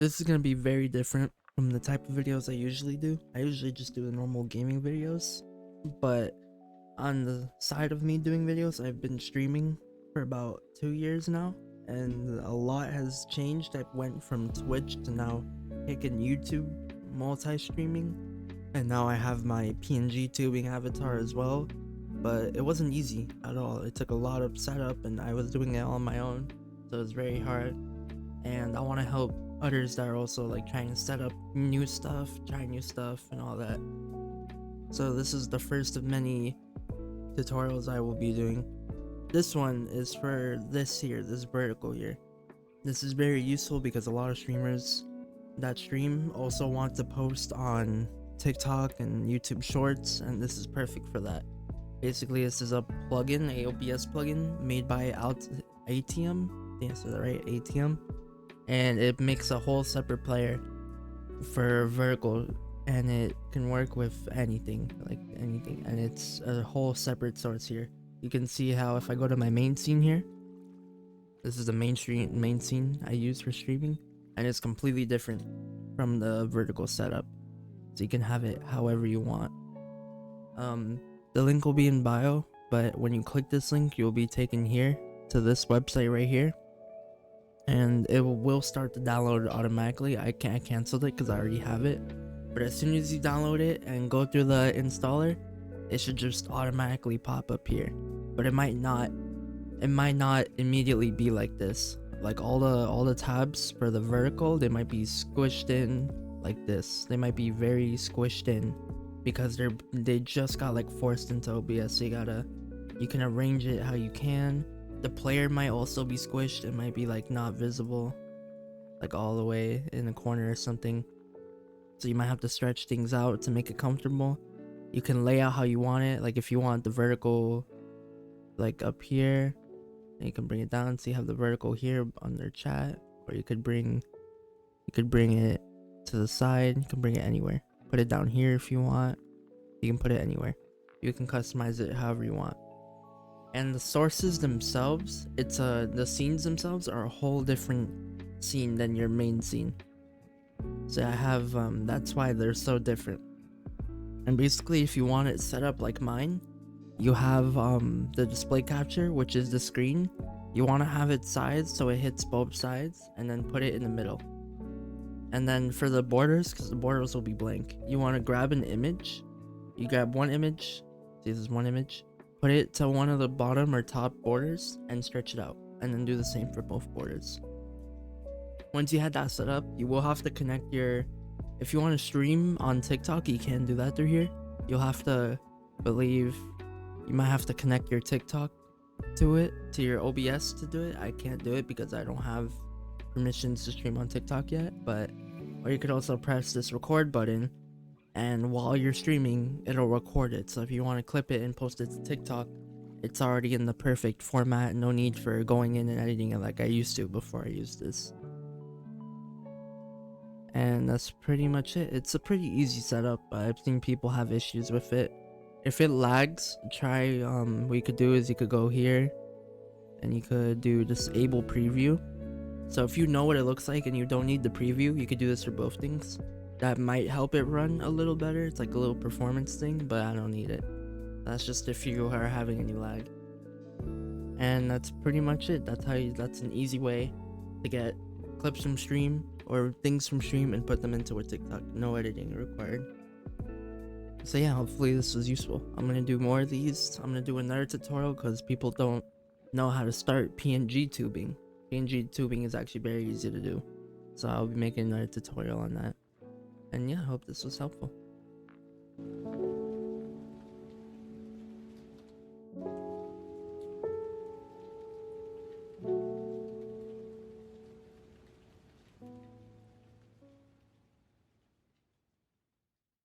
This is gonna be very different from the type of videos I usually do. I usually just do the normal gaming videos, but on the side of me doing videos, I've been streaming for about 2 years now, and a lot has changed. I went from Twitch to now taking YouTube multi-streaming, and now I have my PNG tubing avatar as well. But it wasn't easy at all. It took a lot of setup, and I was doing it on my own, so it was very hard. And I want to help others that are also like trying to set up new stuff, try new stuff, and all that. So this is the first of many tutorials I will be doing. This one is for this vertical here. This is very useful because a lot of streamers that stream also want to post on TikTok and YouTube Shorts, and this is perfect for that. Basically, this is a plugin, a OBS plugin made by ATM. I think I said that right, ATM, and it makes a whole separate player for vertical, and it can work with anything, like anything, and it's a whole separate source here. You can see how if I go to my main scene here, this is the main scene I use for streaming, and it's completely different from the vertical setup, so you can have it however you want. The link will be in bio, but when you click this link, you'll be taken here to this website right here, and it will start to download automatically. I canceled it because I already have it, but as soon as you download it and go through the installer, it should just automatically pop up here. But it might not immediately be like this. Like all the tabs for the vertical, they might be squished in like this. They might be very squished in because they just got like forced into OBS. So you can arrange it how you can. The player might also be squished. It might be like not visible, like all the way in the corner or something. So you might have to stretch things out to make it comfortable. You can lay out how you want it. Like if you want the vertical like up here, and you can bring it down, so you have the vertical here under chat, or you could bring it to the side. You can bring it anywhere. Put it down here if you want. You can put it anywhere. You can customize it however you want. And the sources themselves, the scenes themselves are a whole different scene than your main scene. So I have that's why they're so different. And basically, if you want it set up like mine, you have the display capture, which is the screen. You want to have it sized so it hits both sides, and then put it in the middle. And then for the borders, because the borders will be blank, you want to grab an image. You grab one image. See, this is one image. Put it to one of the bottom or top borders and stretch it out, and then do the same for both borders. Once you had that set up, you will have to connect your, if you want to stream on TikTok, you can do that through here. You'll have to, you might have to connect your TikTok to your OBS to do it. I can't do it because I don't have permissions to stream on TikTok yet, or you could also press this record button, and while you're streaming, it'll record it. So if you want to clip it and post it to TikTok, it's already in the perfect format. No need for going in and editing it like I used to before I used this. And that's pretty much it. It's a pretty easy setup. I've seen people have issues with it. If it lags, what you could do is you could go here and you could do disable preview. So if you know what it looks like and you don't need the preview, you could do this for both things. That might help it run a little better. It's like a little performance thing, but I don't need it. That's just if you are having any lag. And that's pretty much it. That's an easy way to get clips from stream or things from stream and put them into a TikTok. No editing required. So yeah, hopefully this was useful. I'm gonna do more of these. I'm gonna do another tutorial because people don't know how to start PNG tubing. PNG tubing is actually very easy to do. So I'll be making another tutorial on that. And yeah, I hope this was helpful.